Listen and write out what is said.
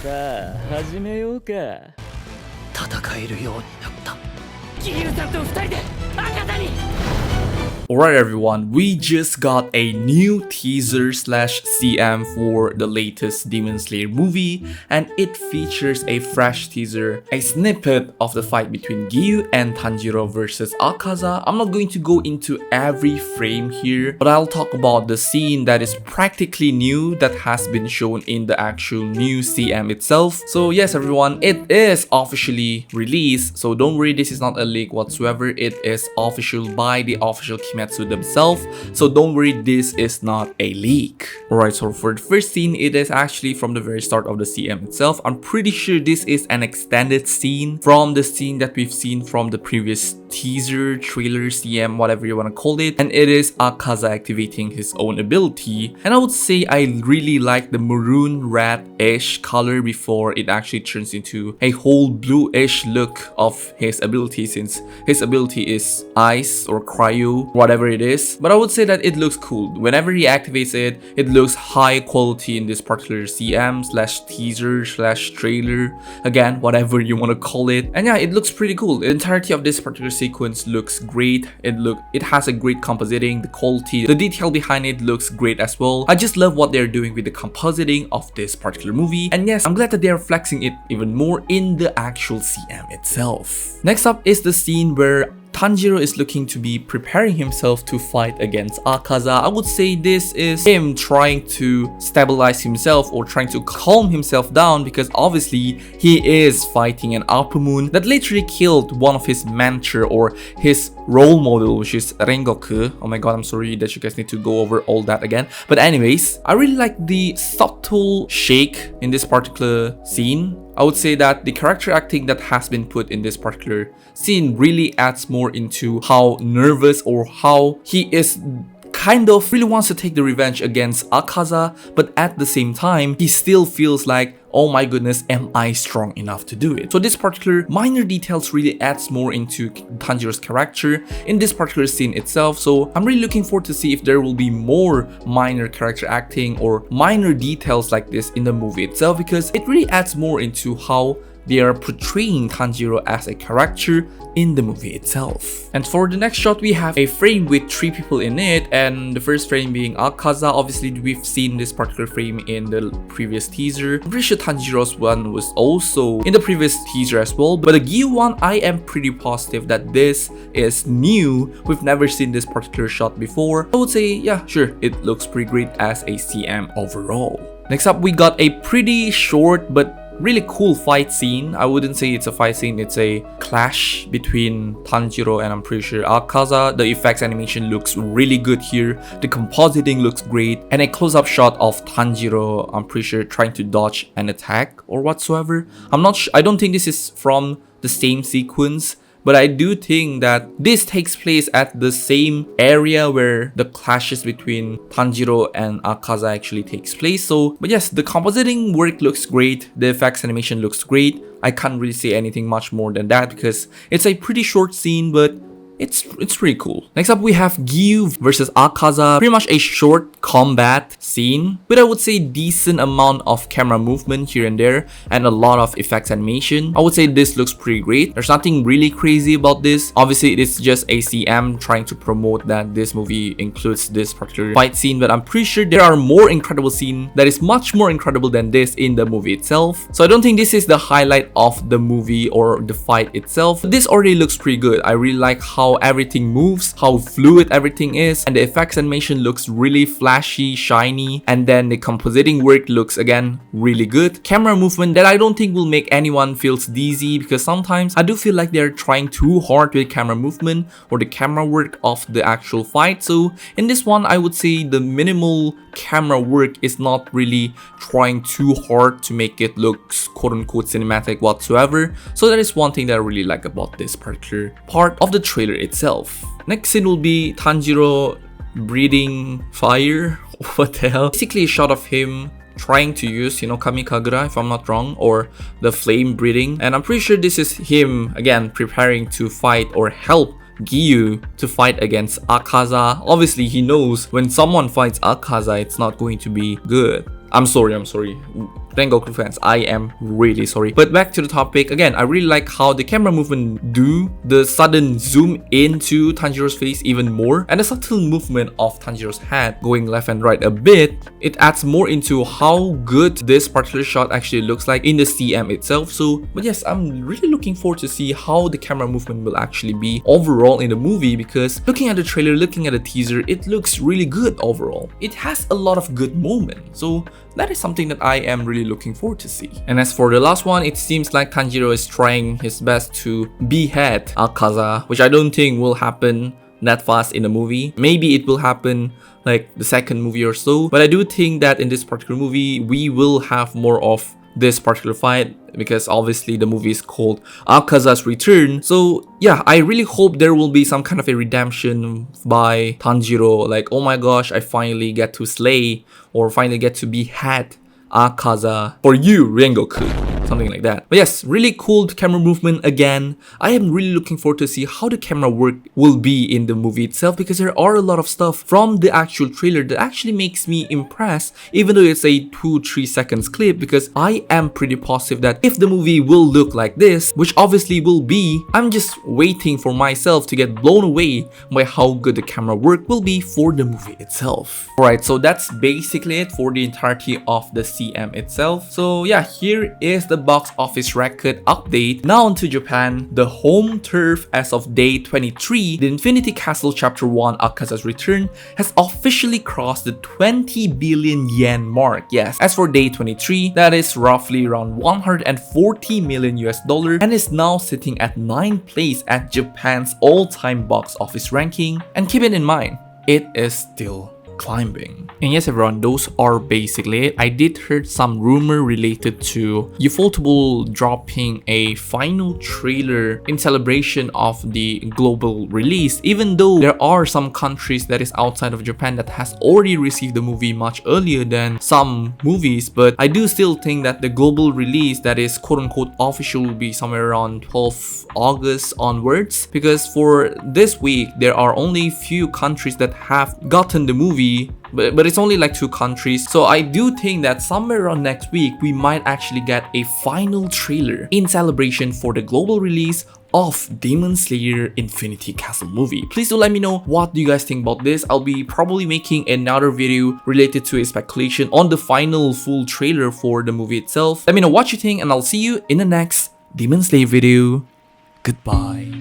さあ始めようか。戦えるようになった。ギルさんと二人で赤座に。 Alright everyone, we just got a new teaser slash CM for the latest Demon Slayer movie, and it features a fresh teaser, a snippet of the fight between Giyu and Tanjiro versus Akaza. I'm not going to go into every frame here, but I'll talk about the scene that is practically new that has been shown in the actual new CM itself. So yes everyone, it is officially released, so don't worry, this is not a leak whatsoever. It is official by the official Kimetsu themselves, so don't worry, this is not a leak. Alright, so for the first scene, it is actually from the very start of the CM itself. I'm pretty sure this is an extended scene from the scene that we've seen from the previous teaser, trailer, CM, whatever you want to call it, and it is Akaza activating his own ability. And I would say I really like the maroon red-ish color before it actually turns into a whole blue-ish look of his ability, since his ability is ice or cryo, whatever it is. But I would say that it looks cool. Whenever he activates it, it looks high quality in this particular CM slash teaser slash trailer, again, whatever you want to call it. And yeah, it looks pretty cool. The entirety of this particular sequence looks great. It has a great compositing, the quality, the detail behind it looks great as well. I just love what they're doing with the compositing of this particular movie. And yes, I'm glad that they're flexing it even more in the actual CM itself. Next up is the scene where Tanjiro is looking to be preparing himself to fight against Akaza. I would say this is him trying to stabilize himself or trying to calm himself down, because obviously he is fighting an upper moon that literally killed one of his mentor or his role model, which is Rengoku. Oh my god, I'm sorry that you guys need to go over all that again. But anyways, I really like the subtle shake in this particular scene. I would say that the character acting that has been put in this particular scene really adds more into how nervous or how he is kind of really wants to take the revenge against Akaza, but at the same time, he still feels like, oh my goodness, am I strong enough to do it? So this particular minor details really adds more into Tanjiro's character in this particular scene itself. So I'm really looking forward to see if there will be more minor character acting or minor details like this in the movie itself, because it really adds more into how they are portraying Tanjiro as a character in the movie itself. And for the next shot, we have a frame with 3 people in it, and the first frame being Akaza. Obviously, we've seen this particular frame in the previous teaser. I'm pretty sure Tanjiro's one was also in the previous teaser as well, but the Giyu one, I am pretty positive that this is new. We've never seen this particular shot before. I would say, yeah, sure, it looks pretty great as a CM overall. Next up, we got a pretty short but really cool fight scene. I wouldn't say it's a fight scene, it's a clash between Tanjiro and I'm pretty sure Akaza. The effects animation looks really good here. The compositing looks great. And a close-up shot of Tanjiro, I'm pretty sure, trying to dodge an attack or whatsoever. I don't think this is from the same sequence, but I do think that this takes place at the same area where the clashes between Tanjiro and Akaza actually takes place. So, but yes, the compositing work looks great. The effects animation looks great. I can't really say anything much more than that because it's a pretty short scene, but it's pretty cool. Next up, we have Giyu versus Akaza. Pretty much a short combat scene, but I would say decent amount of camera movement here and there and a lot of effects animation. I would say this looks pretty great. There's nothing really crazy about this. Obviously, it is just a CM trying to promote that this movie includes this particular fight scene, but I'm pretty sure there are more incredible scenes that is much more incredible than this in the movie itself. So I don't think this is the highlight of the movie or the fight itself. This already looks pretty good. I really like how everything moves, how fluid everything is, and the effects animation looks really flashy, shiny, and then the compositing work looks again really good. Camera movement that I don't think will make anyone feels dizzy, because sometimes I do feel like they're trying too hard with camera movement or the camera work of the actual fight. So in this one, I would say the minimal camera work is not really trying too hard to make it look quote-unquote cinematic whatsoever. So that is one thing that I really like about this particular part of the trailer itself. Next scene will be Tanjiro breathing fire. What the hell? Basically a shot of him trying to use, Kamikagura, if I'm not wrong, or the flame breathing. And I'm pretty sure this is him, again, preparing to fight or help Giyu to fight against Akaza. Obviously, he knows when someone fights Akaza, it's not going to be good. I'm sorry. Rengoku fans, I am really sorry. But back to the topic again, I really like how the camera movement do the sudden zoom into Tanjiro's face even more, and the subtle movement of Tanjiro's head going left and right a bit. It adds more into how good this particular shot actually looks like in the CM itself. So, but yes, I'm really looking forward to see how the camera movement will actually be overall in the movie, because looking at the trailer, looking at the teaser, it looks really good overall. It has a lot of good moments. So that is something that I am really looking forward to see. And as for the last one, it seems like Tanjiro is trying his best to behead Akaza, which I don't think will happen that fast in the movie. Maybe it will happen like the second movie or so, but I do think that in this particular movie we will have more of this particular fight, because obviously the movie is called Akaza's Return. So yeah, I really hope there will be some kind of a redemption by Tanjiro, like, oh my gosh, I finally get to slay or finally get to behead Akaza for you, Rengoku. Something like that. But yes, really cool camera movement again. I am really looking forward to see how the camera work will be in the movie itself, because there are a lot of stuff from the actual trailer that actually makes me impressed, even though it's a 2-3 seconds clip, because I am pretty positive that if the movie will look like this, which obviously will be, I'm just waiting for myself to get blown away by how good the camera work will be for the movie itself. Alright, so that's basically it for the entirety of the CM itself. So yeah, here is the box office record update. Now onto Japan, the home turf as of day 23, the Infinity Castle Chapter 1 Akaza's Return has officially crossed the 20 billion yen mark. Yes, as for day 23, that is roughly around 140 million US dollar, and is now sitting at 9th place at Japan's all-time box office ranking. And keep it in mind, it is still climbing. And yes everyone, those are basically it. I did heard some rumor related to Ufotable dropping a final trailer in celebration of the global release, even though there are some countries that is outside of Japan that has already received the movie much earlier than some movies. But I do still think that the global release that is quote-unquote official will be somewhere around 12 August onwards, because for this week there are only few countries that have gotten the movie, but it's only like 2 countries. So I do think that somewhere around next week we might actually get a final trailer in celebration for the global release of Demon Slayer Infinity Castle movie. Please do let me know what do you guys think about this. I'll be probably making another video related to a speculation on the final full trailer for the movie itself. Let me know what you think, and I'll see you in the next Demon Slayer video. Goodbye.